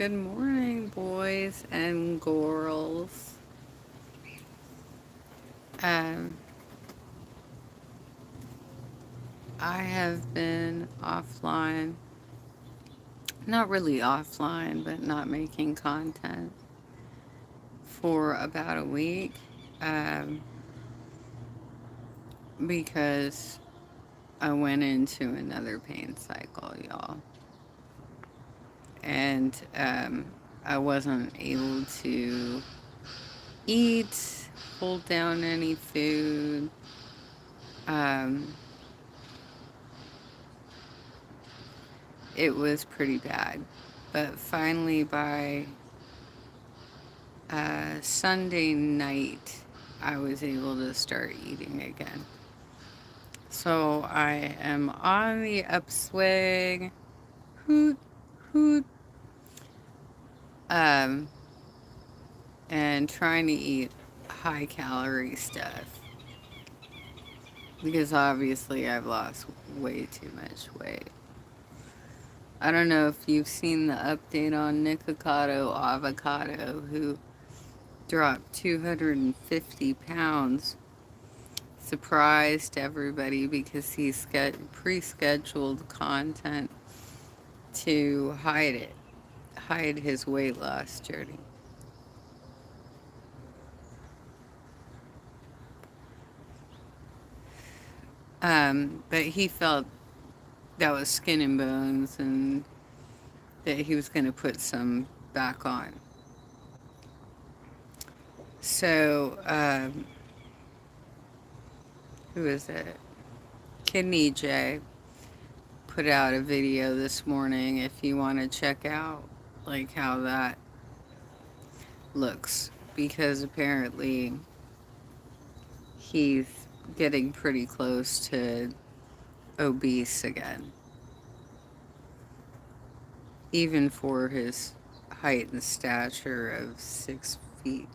Good morning, boys and girls. Um, I have been offline, not really offline, but not making content for about a week um, because I went into another pain cycle, y'all. And I wasn't able to eat, hold down any food. Um, it was pretty bad. But finally, by Sunday night, I was able to start eating again. So I am on the upswing, hoot, hoot, um, and trying to eat high calorie stuff because obviously I've lost way too much weight. I don't know if you've seen the update on Nikocado Avocado, who dropped 250 pounds. Surprised everybody because he's got pre-scheduled content to hide his weight loss journey. But he felt that was skin and bones and that he was going to put some back on. So, who is it? Kidney J put out a video this morning if you want to check out like how that looks because apparently he's getting pretty close to obese again, even for his height and stature of 6 feet.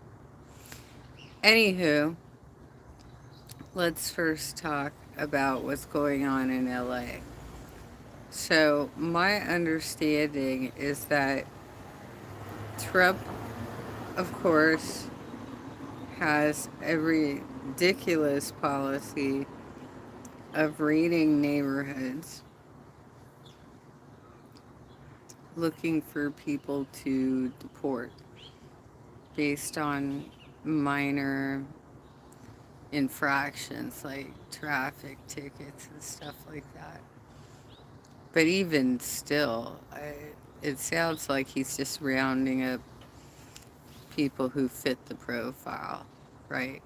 Anywho, let's first talk about what's going on in LA. So, my understanding is that Trump, of course, has a ridiculous policy of raiding neighborhoods looking for people to deport based on minor infractions like traffic tickets and stuff like that. But even still, it sounds like he's just rounding up people who fit the profile, right?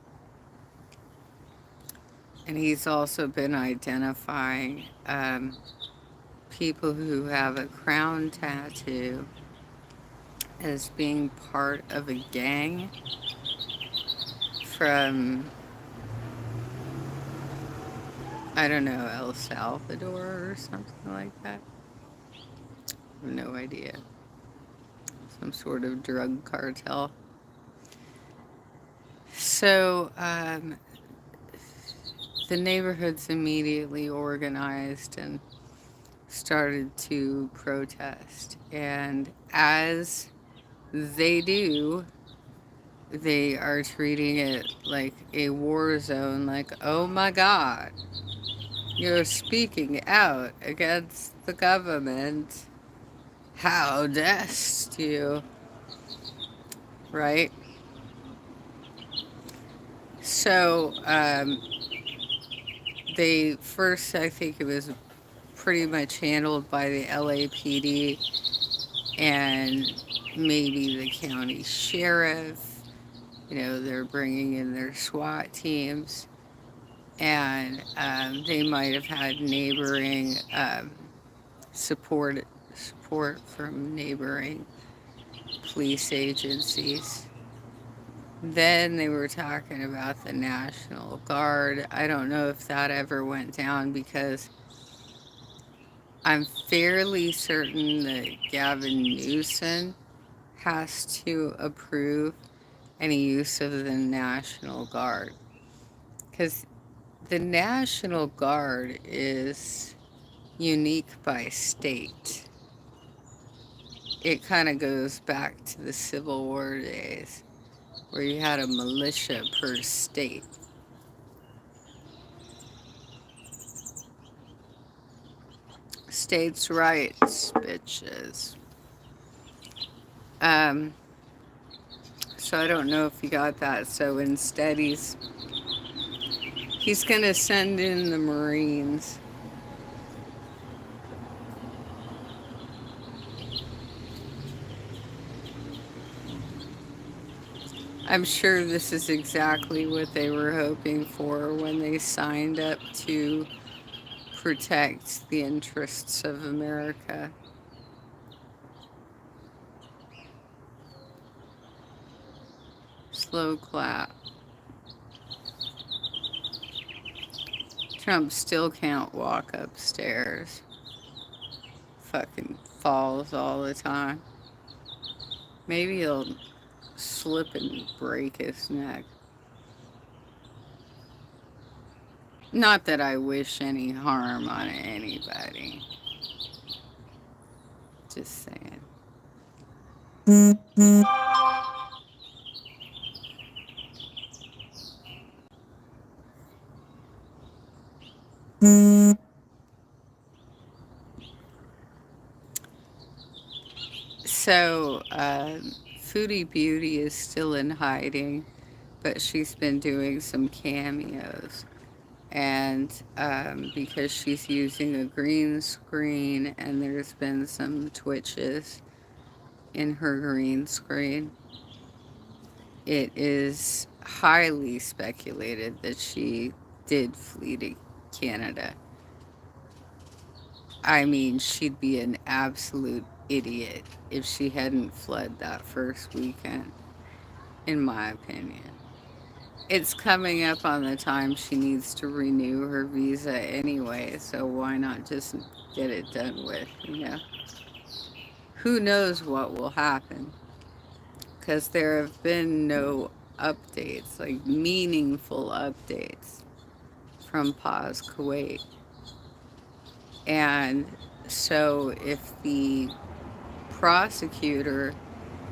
And he's also been identifying people who have a crown tattoo as being part of a gang from, I don't know, El Salvador or something like that. I have no idea. Some sort of drug cartel. So the neighborhoods immediately organized and started to protest. And as they do, they are treating it like a war zone, like, oh my God, you're speaking out against the government. How dest you, right? So, they first, I think it was pretty much handled by the LAPD and maybe the county sheriff. You know, they're bringing in their SWAT teams, and they might have had neighboring support from neighboring police agencies. Then they were talking about the National Guard. I don't know if that ever went down because I'm fairly certain that Gavin Newsom has to approve any use of the National Guard. Because the National Guard is unique by state. It kind of goes back to the Civil War days where you had a militia per state. States' rights, bitches. Um, so I don't know if he got that. So instead, he's gonna send in the Marines. I'm sure this is exactly what they were hoping for when they signed up to protect the interests of America. Slow clap. Trump still can't walk upstairs. Fucking falls all the time. Maybe he'll slip and break his neck. Not that I wish any harm on anybody. Just saying. So, Foodie Beauty is still in hiding, but she's been doing some cameos. And because she's using a green screen, and there's been some twitches in her green screen, it is highly speculated that she did flee to Canada. I mean, she'd be an absolute idiot if she hadn't fled that first weekend, in my opinion. It's coming up on the time she needs to renew her visa anyway, so why not just get it done with, you know? Who knows what will happen? Because there have been no updates, like meaningful updates from Paz Kuwait. And so if the prosecutor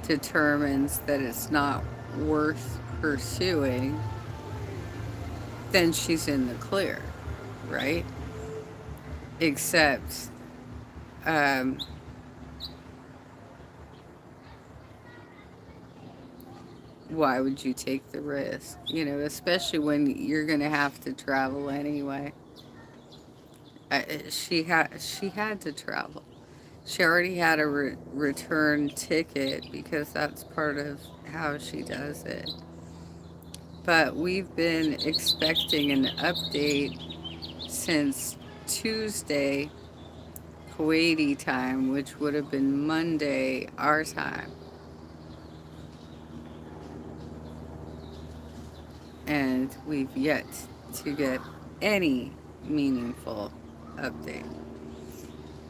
determines that it's not worth pursuing, then she's in the clear, right? Except, um, why would you take the risk? You know, especially when you're going to have to travel anyway. She had to travel. She already had a return ticket because that's part of how she does it. But we've been expecting an update since Tuesday, Kuwaiti time, which would have been Monday, our time. And we've yet to get any meaningful update.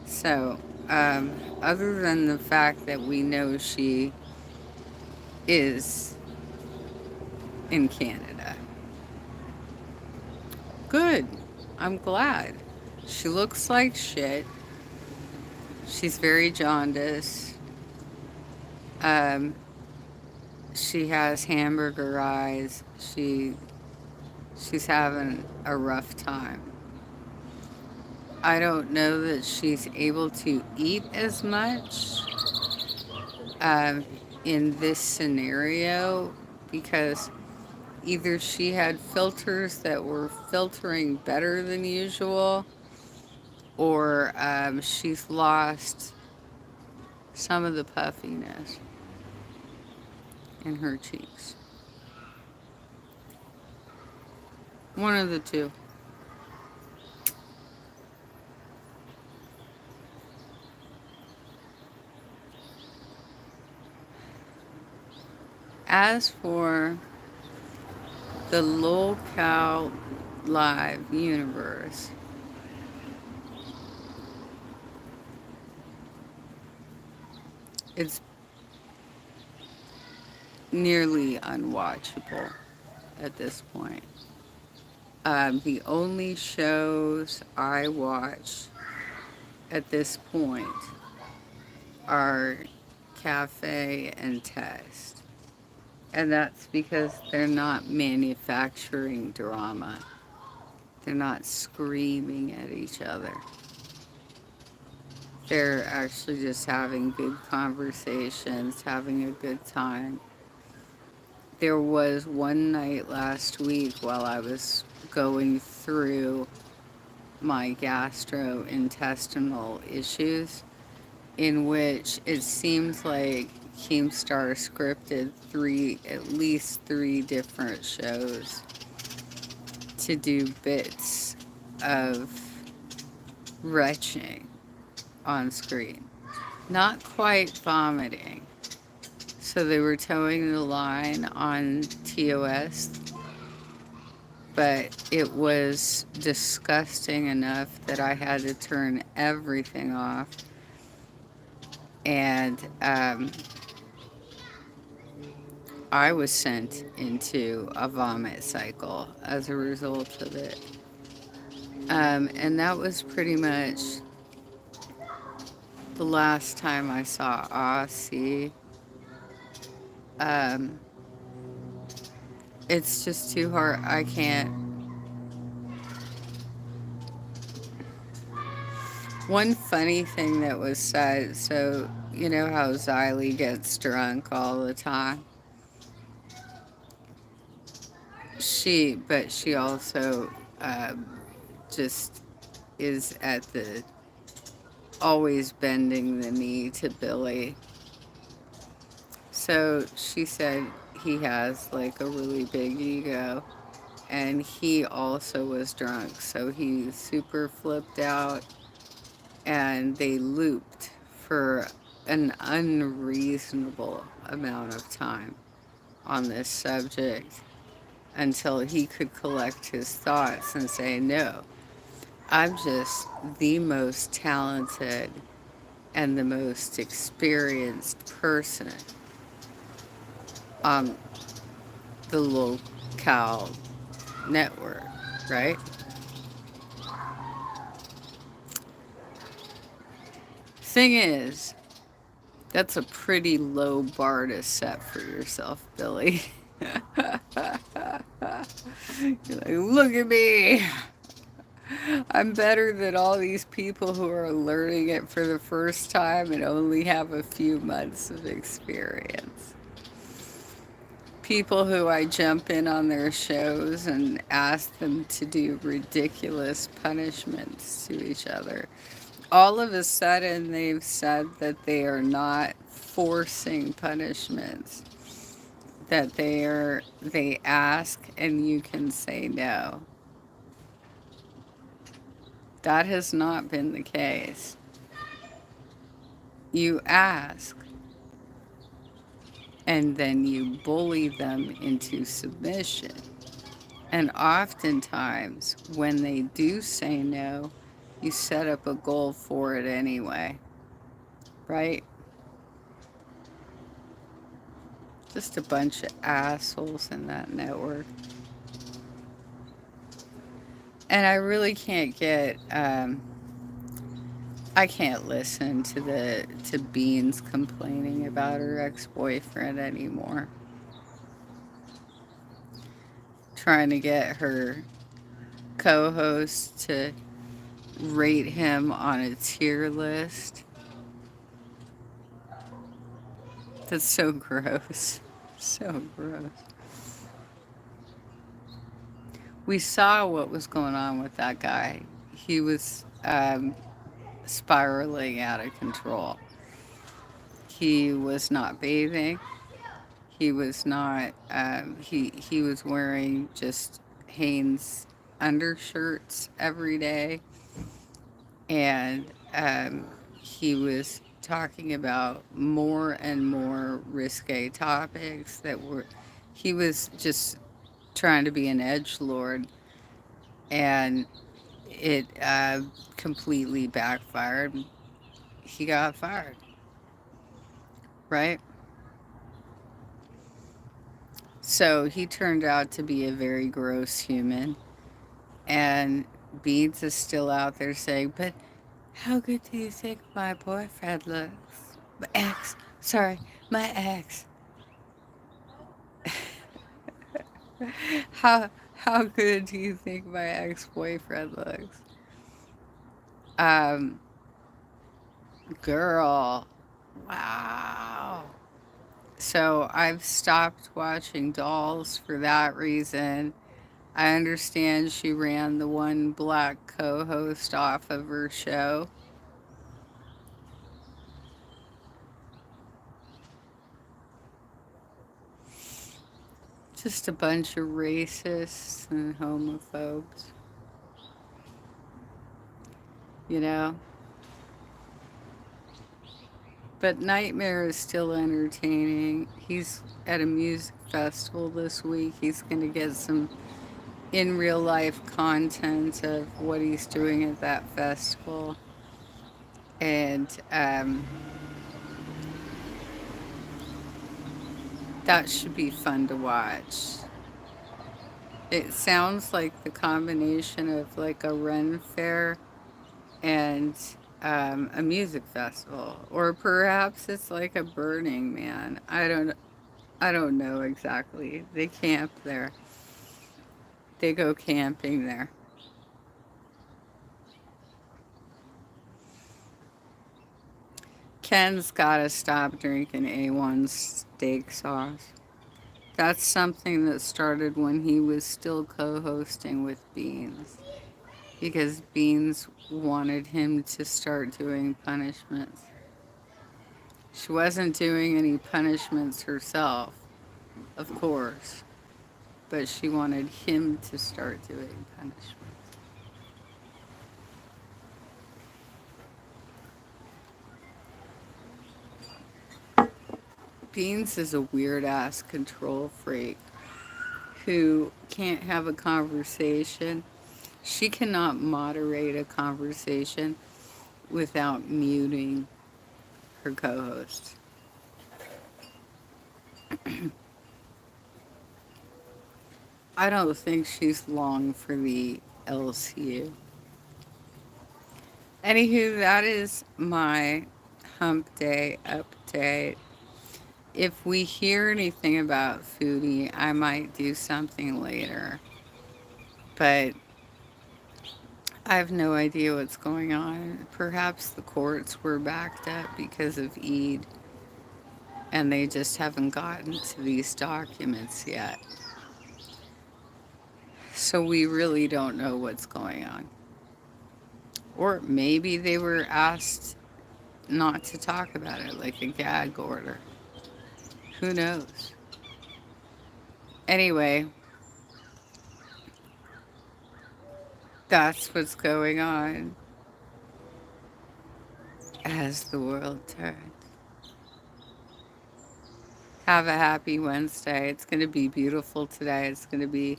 So, other than the fact that we know she is in Canada, good. I'm glad. She looks like shit. She's very jaundiced. Um, she has hamburger eyes. She's having a rough time. I don't know that she's able to eat as much um, in this scenario because either she had filters that were filtering better than usual, or she's lost some of the puffiness in her cheeks. One of the two. As for the Lolcow Live universe, it's nearly unwatchable at this point. The only shows I watch at this point are cafe and test. And that's because they're not manufacturing drama. They're not screaming at each other. They're actually just having good conversations, having a good time. There was one night last week while I was going through my gastrointestinal issues, in which it seems like Keemstar scripted at least three different shows to do bits of retching on screen. Not quite vomiting. So they were towing the line on TOS, but it was disgusting enough that I had to turn everything off. And I was sent into a vomit cycle as a result of it. And that was pretty much the last time I saw Aussie. Um, it's just too hard. I can't. One funny thing that was said, so you know how Xylee gets drunk all the time? But she also just is at the always bending the knee to Billy. So she said he has like a really big ego, and he also was drunk, so he super flipped out, and they looped for an unreasonable amount of time on this subject until he could collect his thoughts and say, no, I'm just the most talented and the most experienced person on the Lolcow network, right? Thing is, that's a pretty low bar to set for yourself, Billy. You're like, look at me. I'm better than all these people who are learning it for the first time and only have a few months of experience. People who I jump in on their shows and ask them to do ridiculous punishments to each other. All of a sudden, they've said that they are not forcing punishments, that they ask and you can say no. That has not been the case. You ask, and then you bully them into submission. And oftentimes, when they do say no, you set up a goal for it anyway, right? Just a bunch of assholes in that network. And I really can't get, I can't listen to Beans complaining about her ex-boyfriend anymore. Trying to get her co-host to rate him on a tier list. That's so gross. So gross. We saw what was going on with that guy. He was spiraling out of control. He was not bathing. He was not. He was wearing just Hanes undershirts every day, and he was talking about more and more risque topics that were. He was just trying to be an edgelord, and it completely backfired. He got fired, right? So he turned out to be a very gross human. And Beads is still out there saying, but how good do you think my boyfriend looks? Sorry, my ex. How good do you think my ex-boyfriend looks? Um, Girl. Wow. So I've stopped watching Dolls for that reason. I understand she ran the one black co host off of her show. Just a bunch of racists and homophobes, you know? But Nightmare is still entertaining. He's at a music festival this week. He's going to get some in real life content of what he's doing at that festival. And that should be fun to watch. It sounds like the combination of like a Ren fair and a music festival, or perhaps it's like a Burning Man. I don't know exactly. They camp there. They go camping there. Ken's gotta stop drinking A1 steak sauce. That's something that started when he was still co-hosting with Beans, because Beans wanted him to start doing punishments. She wasn't doing any punishments herself, of course, but she wanted him to start doing punishments. Beans is a weird ass control freak who can't have a conversation. She cannot moderate a conversation without muting her co host. I don't think she's long for the LCU. Anywho, that is my hump day update. If we hear anything about Foodie, I might do something later. But I have no idea what's going on. Perhaps the courts were backed up because of Eid and they just haven't gotten to these documents yet. So we really don't know what's going on. Or maybe they were asked not to talk about it, like a gag order. Who knows? Anyway, that's what's going on as the world turns. Have a happy Wednesday. It's going to be beautiful today. It's going to be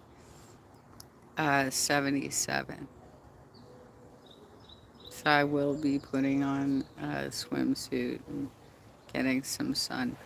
77. So I will be putting on a swimsuit and getting some sun.